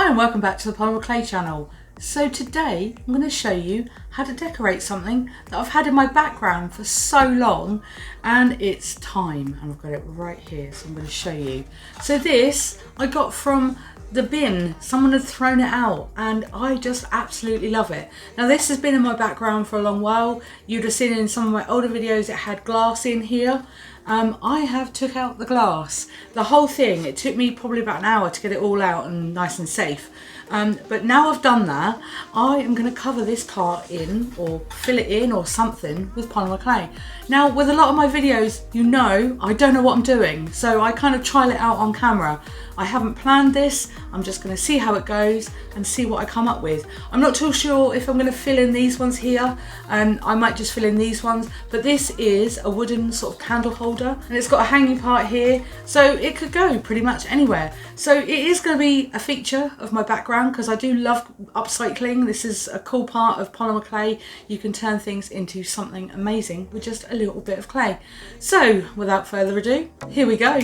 Hi and welcome back to the Polymer Clay channel. So today I'm going to show you how to decorate something that I've had in my background for so long, and it's time, and I've got it right here, so I'm going to show you. So this I got from the bin. Someone had thrown it out and I just absolutely love it. Now this has been in my background for a long while. You'd have seen in some of my older videos it had glass in here. I have took out the glass, the whole thing. It took me probably about an hour to get it all out and nice and safe. But now I've done that, I am going to cover this part in, or fill it in or something, with polymer clay. Now with a lot of my videos, you know, I don't know what I'm doing, so I kind of trial it out on camera. I haven't planned this, I'm just going to see how it goes and see what I come up with. I'm not too sure if I'm going to fill in these ones here, I might just fill in these ones, but this is a wooden sort of candle holder and it's got a hanging part here, so it could go pretty much anywhere. So it is going to be a feature of my background because I do love upcycling. This is a cool part of polymer clay. You can turn things into something amazing with just a little bit of clay. So without further ado, here we go.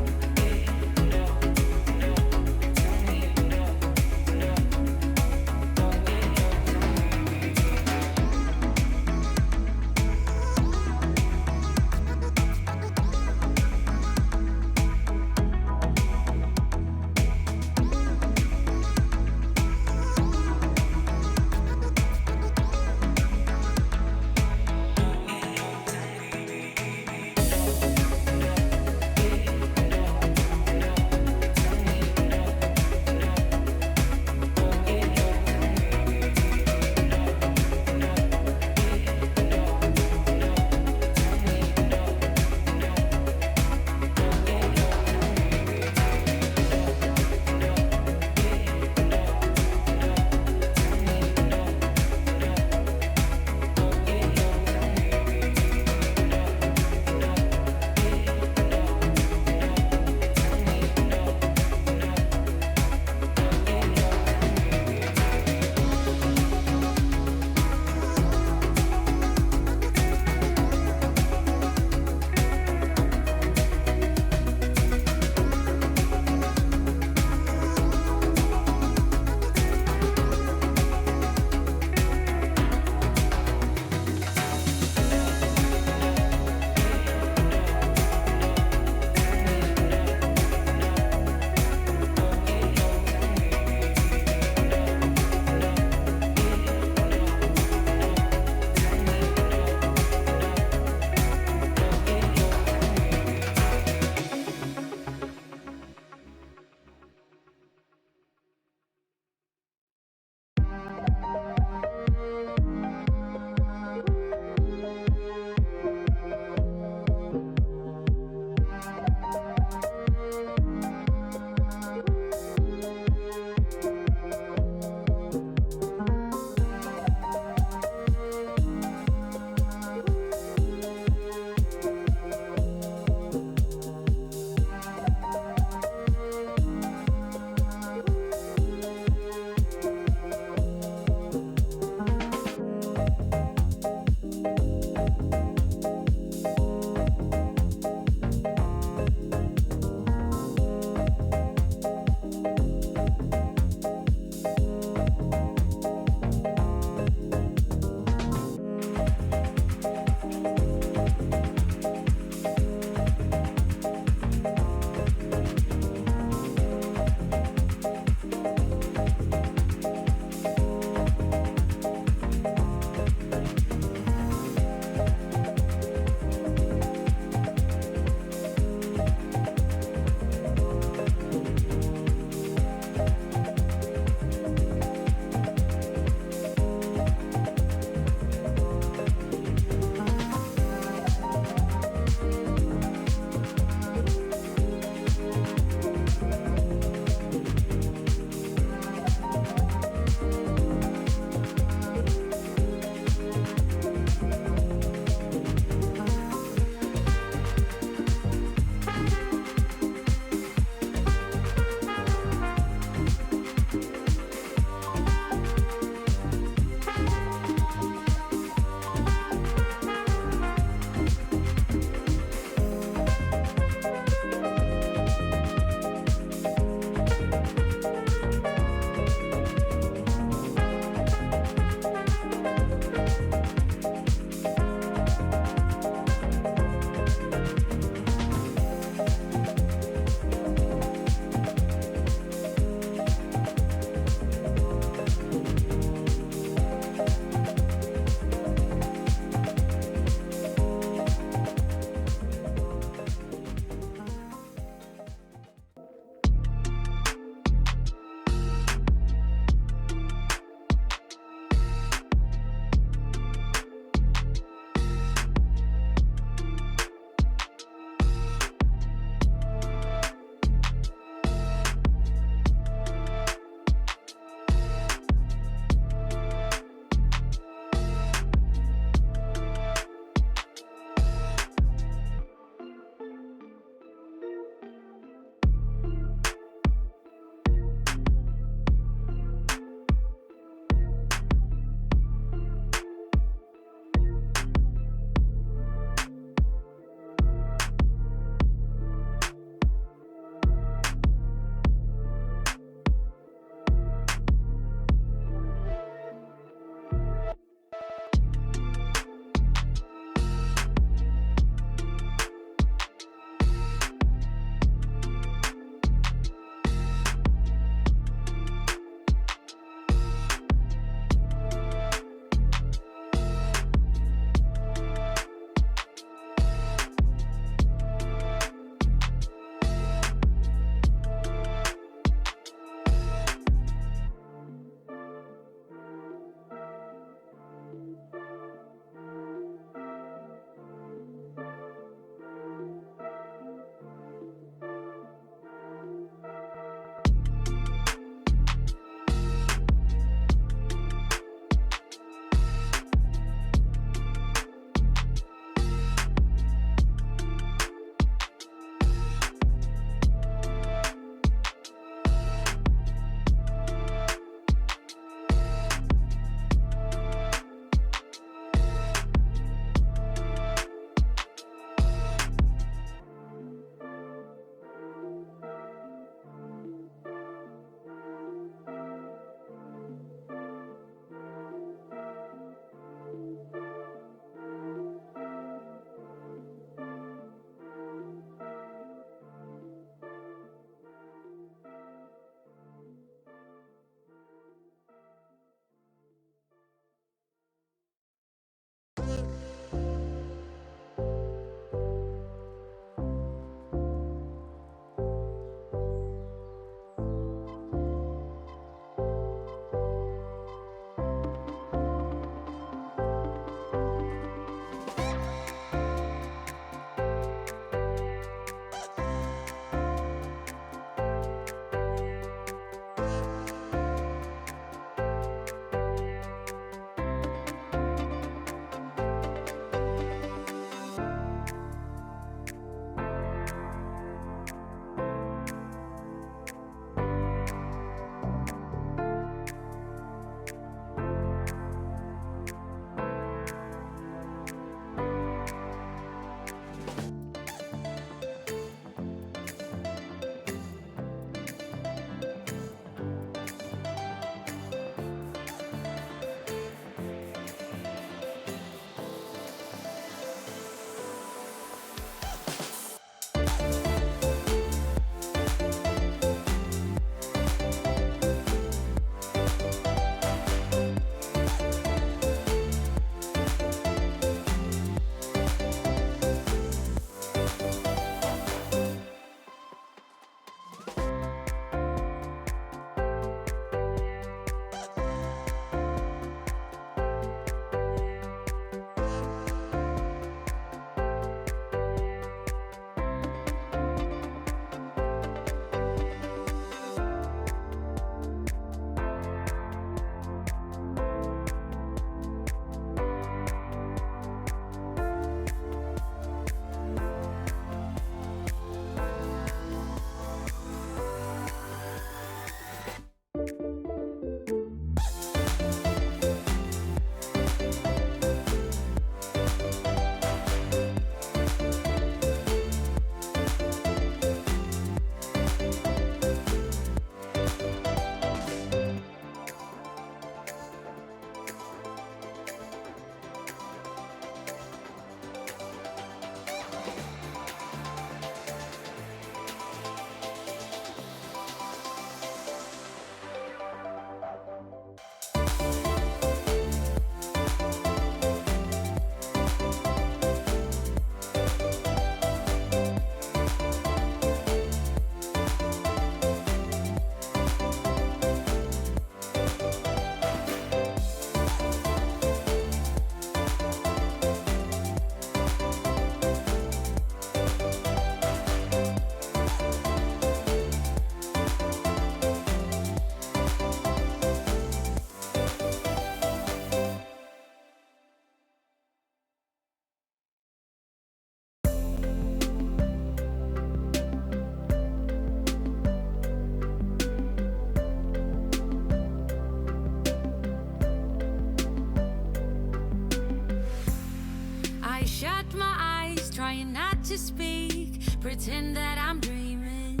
trying not to speak, pretend that I'm dreaming.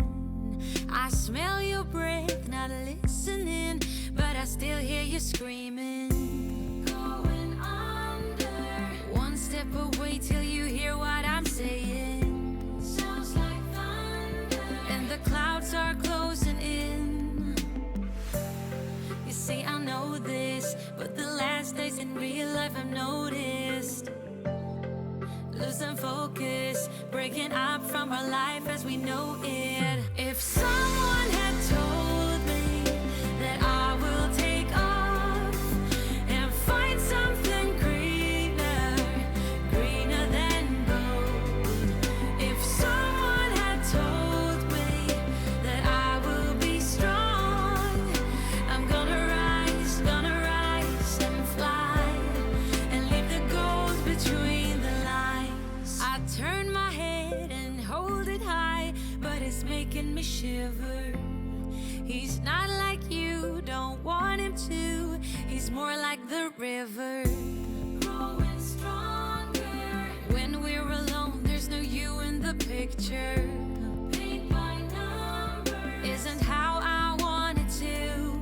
I smell your breath, not listening, but I still hear you screaming. Going under, one step away till you hear what I'm saying. Sounds like thunder, and the clouds are closing in. You see, I know this, but the last days in real life I've noticed. Losing focus, breaking up from our life as we know it. If someone had told me that I will take off and find something greener, greener than gold. If someone had told me that I will be strong, I'm gonna rise and fly and leave the gold between the lines. I turn my head and hold it high, but it's making me shiver. He's not like you, don't want him to. He's more like the river, growing stronger. When we're alone, there's no you in the picture. Paint by number isn't how I want it to.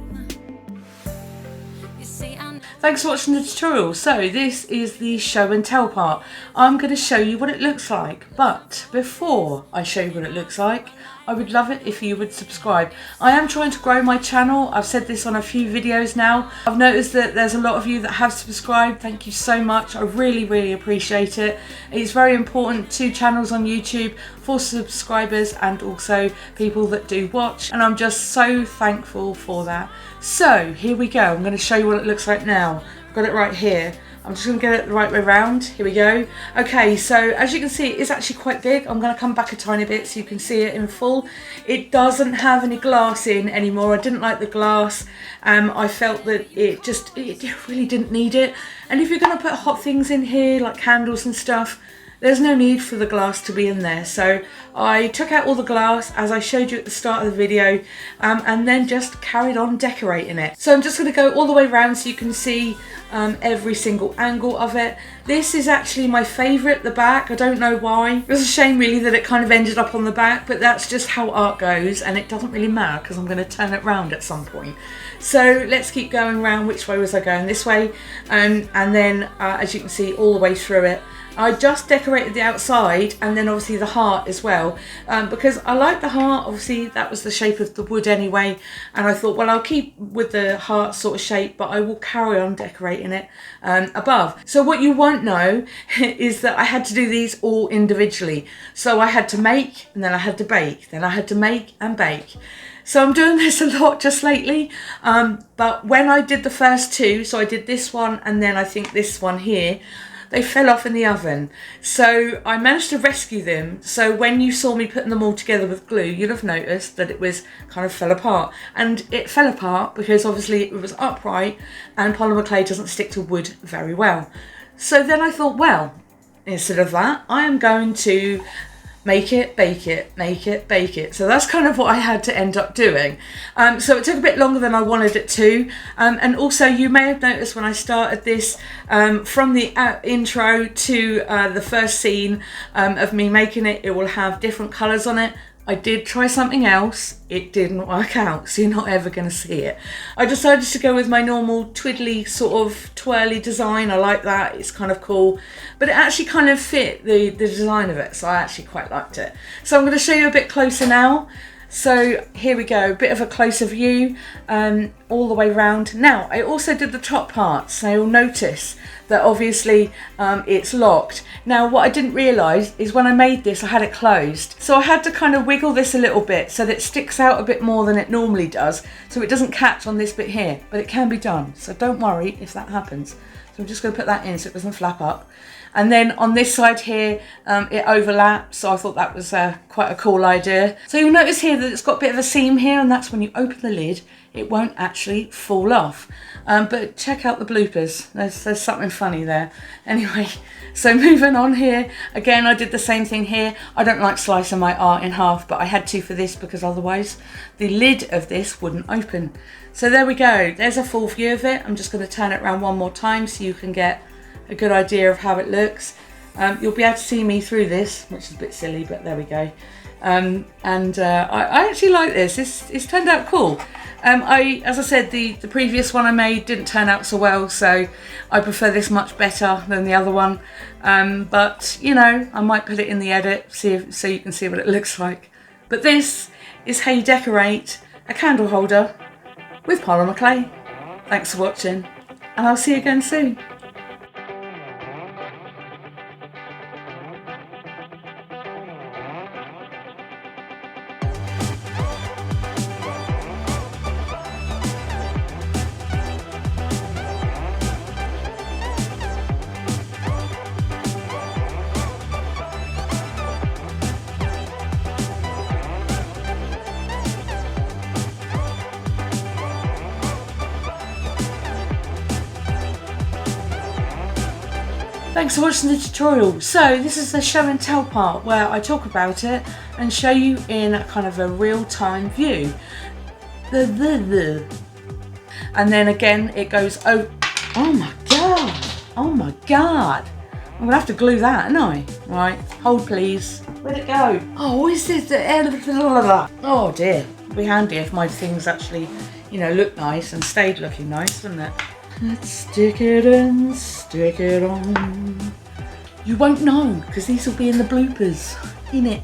You see, I'm... Thanks for watching the tutorial. So this is the show and tell part. I'm going to show you what it looks like, but before I show you what it looks like, I would love it if you would subscribe. I am trying to grow my channel. I've said this on a few videos now. I've noticed that there's a lot of you that have subscribed. Thank you so much. I really appreciate it. It's very important to channels on YouTube for subscribers and also people that do watch, and I'm just so thankful for that. So here we go. I'm going to show you what it looks like now. I've got it right here. I'm just going to get it the right way around. Here we go. Okay, so as you can see, it is actually quite big. I'm going to come back a tiny bit so you can see it in full. It doesn't have any glass in anymore. I didn't like the glass. I felt that it really didn't need it. And if you're going to put hot things in here, like candles and stuff, there's no need for the glass to be in there. So I took out all the glass as I showed you at the start of the video, and then just carried on decorating it. So I'm just going to go all the way around so you can see every single angle of it. This is actually my favourite, the back. I don't know why. It was a shame really that it kind of ended up on the back, but that's just how art goes, and it doesn't really matter because I'm going to turn it round at some point. So let's keep going round. Which way was I going? This way, and then as you can see all the way through it. I just decorated the outside and then obviously the heart as well, because I like the heart. Obviously that was the shape of the wood anyway, and I thought, well, I'll keep with the heart sort of shape, but I will carry on decorating it above. So what you won't know is that I had to do these all individually. So I had to make, and then I had to bake, then I had to make and bake. So I'm doing this a lot just lately, but when I did the first two, so I did this one and then I think this one here, they fell off in the oven. So I managed to rescue them. So when you saw me putting them all together with glue, you'll have noticed that it was kind of fell apart. And it fell apart because obviously it was upright and polymer clay doesn't stick to wood very well. So then I thought, well, instead of that, I am going to make it, bake it, make it, bake it. So that's kind of what I had to end up doing. So it took a bit longer than I wanted it to. And also you may have noticed when I started this, from the intro to the first scene of me making it, it will have different colours on it. I did try something else, it didn't work out, so you're not ever going to see it. I decided to go with my normal twiddly sort of twirly design. I like that, it's kind of cool, but it actually kind of fit the design of it, so I actually quite liked it. So I'm going to show you a bit closer now. So here we go, a bit of a closer view all the way round. Now I also did the top part, so you'll notice that obviously it's locked. Now what I didn't realise is when I made this I had it closed, so I had to kind of wiggle this a little bit so that it sticks out a bit more than it normally does, so it doesn't catch on this bit here, but it can be done, so don't worry if that happens. So I'm just going to put that in so it doesn't flap up. And then on this side here, it overlaps, so I thought that was quite a cool idea. So you'll notice here that it's got a bit of a seam here, and that's when you open the lid, it won't actually fall off. But check out the bloopers, there's something funny there. Anyway, so moving on here, again I did the same thing here. I don't like slicing my art in half, but I had to for this because otherwise the lid of this wouldn't open. So there we go, there's a full view of it. I'm just going to turn it around one more time so you can get a good idea of how it looks. You'll be able to see me through this, which is a bit silly, but there we go. I actually like this. It's turned out cool. As I said, the previous one I made didn't turn out so well, so I prefer this much better than the other one. But you know, I might put it in the edit so you can see what it looks like. But this is how you decorate a candle holder with polymer clay. Thanks for watching, and I'll see you again soon. Thanks for watching the tutorial. So this is the show and tell part where I talk about it and show you in a kind of a real-time view. And then again it goes, oh my god, oh my god. I'm gonna have to glue that, aren't I? Right, hold please. Where'd it go? Oh, is this the oh dear. It'd be handy if my things actually, you know, look nice and stayed looking nice, wouldn't it? Let's stick it in, stick it on. You won't know, because these will be in the bloopers, innit?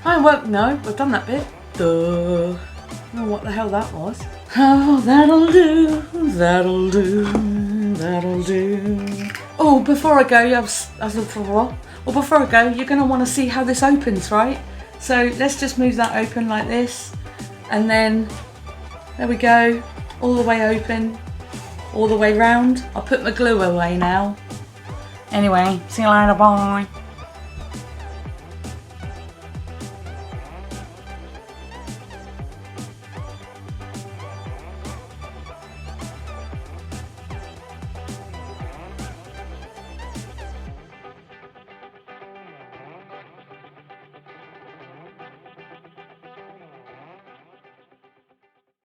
I won't know, I've done that bit. Duh. I don't know what the hell that was. Oh, that'll do, that'll do, that'll do. Oh, before I go, you're going to want to see how this opens, right? So let's just move that open like this. And then, there we go, all the way open. All the way round. I'll put my glue away now. Anyway, see you later, bye.